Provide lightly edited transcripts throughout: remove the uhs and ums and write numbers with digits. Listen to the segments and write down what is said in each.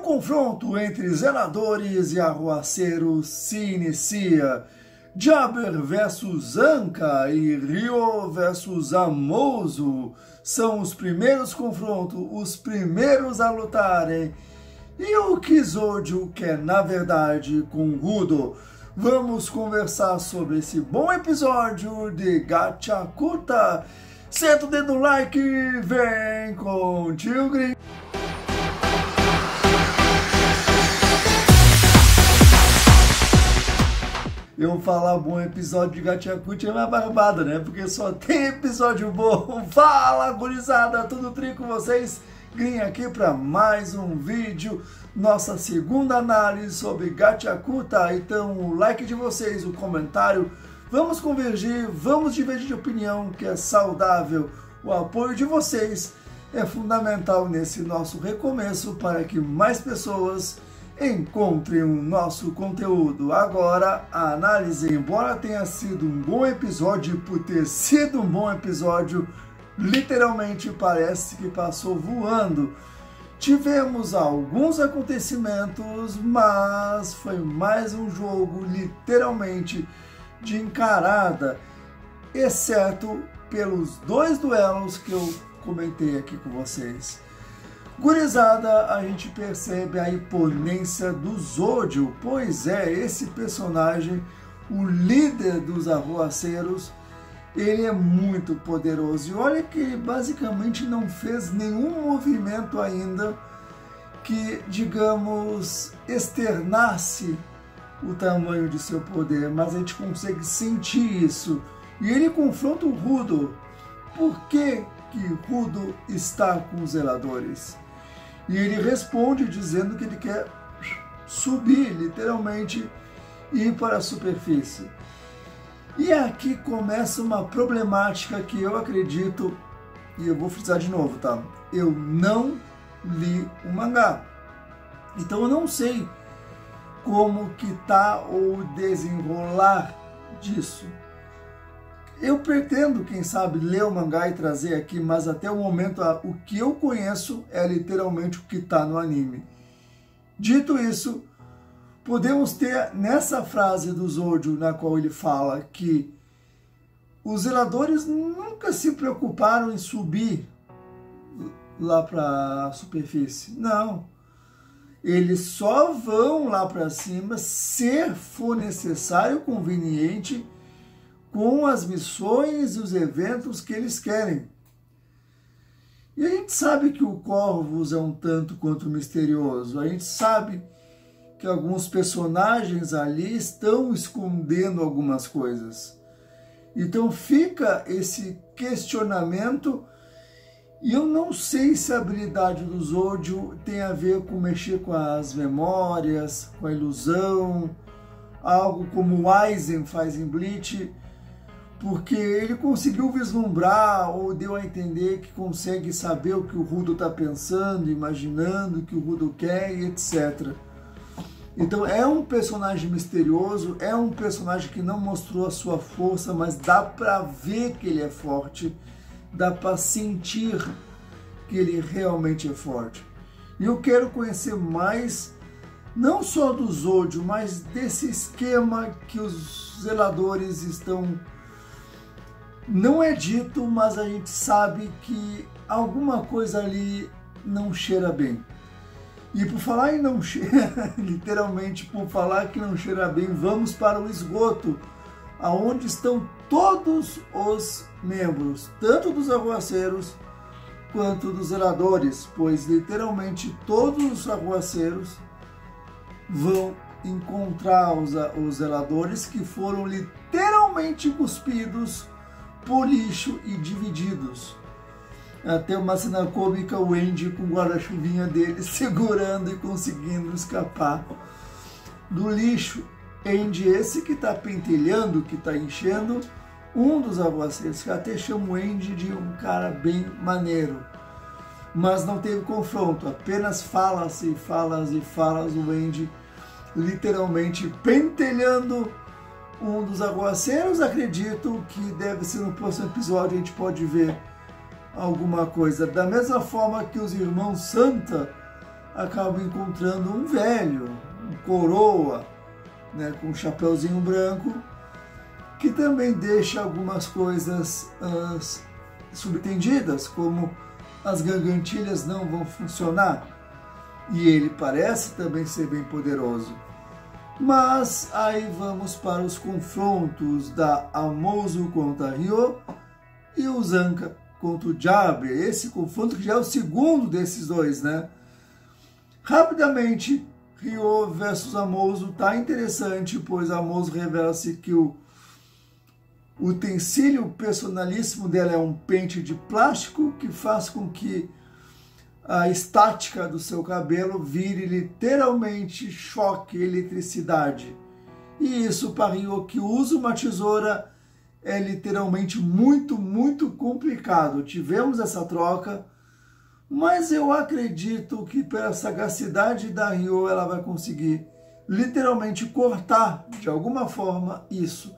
confronto entre zeladores e arruaceiros se inicia. Jabber versus Anka e Ryo versus Amozo são os primeiros confrontos, os primeiros a lutarem. E o Kizodio quer, na verdade, com Rudo. Vamos conversar sobre esse bom episódio de Gachakuta. Senta o dedo no like e vem com o Tio Green. Eu falar bom episódio de Gachakuta é uma barbada, né? Porque só tem episódio bom. Fala, gurizada, tudo tri com vocês? Green aqui para mais um vídeo, nossa segunda análise sobre Gachakuta. Então, o like de vocês, o comentário, vamos convergir, vamos divergir de opinião, que é saudável. O apoio de vocês é fundamental nesse nosso recomeço para que mais pessoas encontrem o nosso conteúdo. Agora, a análise. Embora tenha sido um bom episódio, por ter sido um bom episódio, literalmente parece que passou voando. Tivemos alguns acontecimentos, mas foi mais um jogo literalmente de encarada, exceto pelos dois duelos que eu comentei aqui com vocês. Gurizada, a gente percebe a imponência do Zodio, pois é, esse personagem, o líder dos arruaceiros, ele é muito poderoso. E olha que ele basicamente não fez nenhum movimento ainda que, digamos, externasse o tamanho de seu poder, mas a gente consegue sentir isso. E ele confronta o Rudo. Por que Rudo está com os zeladores? E ele responde dizendo que ele quer subir, literalmente, ir para a superfície. E aqui começa uma problemática que eu acredito, e eu vou frisar de novo, tá? Eu não li o mangá. Então eu não sei como que tá o desenrolar disso. Eu pretendo, quem sabe, ler o mangá e trazer aqui, mas até o momento o que eu conheço é literalmente o que está no anime. Dito isso, podemos ter nessa frase do Zodio, na qual ele fala que os zeladores nunca se preocuparam em subir lá para a superfície. Não. Eles só vão lá para cima se for necessário, conveniente, com as missões e os eventos que eles querem. E a gente sabe que o Corvus é um tanto quanto misterioso. A gente sabe que alguns personagens ali estão escondendo algumas coisas. Então fica esse questionamento, e eu não sei se a habilidade do Zodio tem a ver com mexer com as memórias, com a ilusão, algo como o Aizen faz em Bleach, porque ele conseguiu vislumbrar ou deu a entender que consegue saber o que o Rudo está pensando, imaginando, o que o Rudo quer e etc. Então é um personagem misterioso, é um personagem que não mostrou a sua força, mas dá para ver que ele é forte, dá para sentir que ele realmente é forte. E eu quero conhecer mais, não só do Zodio, mas desse esquema que os zeladores estão... Não é dito, mas a gente sabe que alguma coisa ali não cheira bem. E por falar em não cheira, literalmente por falar que não cheira bem, vamos para o esgoto, aonde estão todos os membros, tanto dos arruaceiros quanto dos zeladores, pois literalmente todos os arruaceiros vão encontrar os zeladores que foram literalmente cuspidos por lixo e divididos. Até uma cena cômica, o Andy com o guarda-chuvinha dele segurando e conseguindo escapar do lixo. Andy esse que está pentelhando, que está enchendo um dos arruaceiros, que até chama o Andy de um cara bem maneiro. Mas não teve confronto, apenas falas e falas e falas, o Andy literalmente pentelhando um dos arruaceiros. Acredito que deve ser no próximo episódio, a gente pode ver alguma coisa. Da mesma forma que os irmãos Santa acaba encontrando um velho, um coroa, né, com um chapeuzinho branco, que também deixa algumas coisas subentendidas, como as gargantilhas não vão funcionar. E ele parece também ser bem poderoso. Mas aí vamos para os confrontos da Amozu contra Ryo e o Zanka contra o Jabber. Esse confronto que já é o segundo desses dois, né? Rapidamente, Ryo versus Amozu tá interessante, pois a Amozu revela-se que o utensílio personalíssimo dela é um pente de plástico que faz com que a estática do seu cabelo vire literalmente choque, eletricidade. E isso para Ryo, que usa uma tesoura, é literalmente muito, muito complicado. Tivemos essa troca, mas eu acredito que pela sagacidade da Ryo, ela vai conseguir literalmente cortar de alguma forma isso.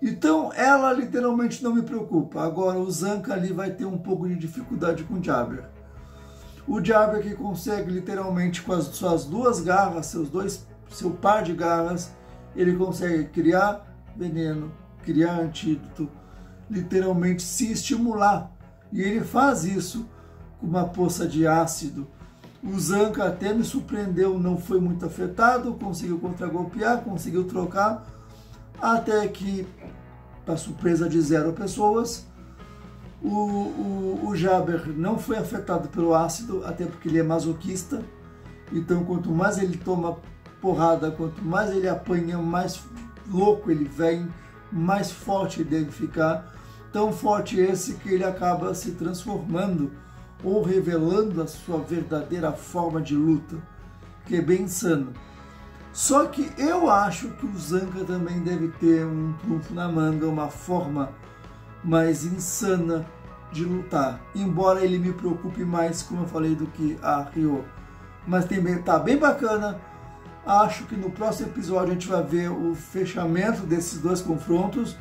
Então ela literalmente não me preocupa. Agora o Zanka ali vai ter um pouco de dificuldade com o Jabber. O Jabber que consegue literalmente com as suas duas garras, seu par de garras, ele consegue criar veneno, criar antídoto, literalmente se estimular. E ele faz isso com uma poça de ácido. O Zanka até me surpreendeu, não foi muito afetado, conseguiu contragolpear, conseguiu trocar, até que, para surpresa de 0 pessoas, o Jabber não foi afetado pelo ácido, até porque ele é masoquista. Então, quanto mais ele toma porrada, quanto mais ele apanha, mais louco ele vem, mais forte ele deve ficar. Tão forte esse que ele acaba se transformando ou revelando a sua verdadeira forma de luta, que é bem insano. Só que eu acho que o Zanka também deve ter um trunfo na manga, uma forma mais insana de lutar. Embora ele me preocupe mais, como eu falei, do que a Ryo. Mas tá bem bacana. Acho que no próximo episódio a gente vai ver o fechamento desses dois confrontos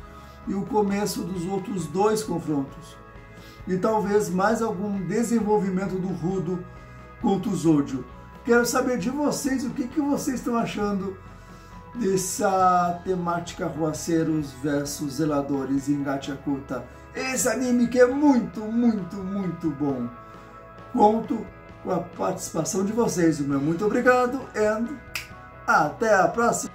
e o começo dos outros dois confrontos. E talvez mais algum desenvolvimento do Rudo contra o Zoujo. Quero saber de vocês o que vocês estão achando dessa temática Ruaceiros versus Zeladores em Gachakuta. Esse anime que é muito, muito, muito bom. Conto com a participação de vocês. O meu muito obrigado e até a próxima.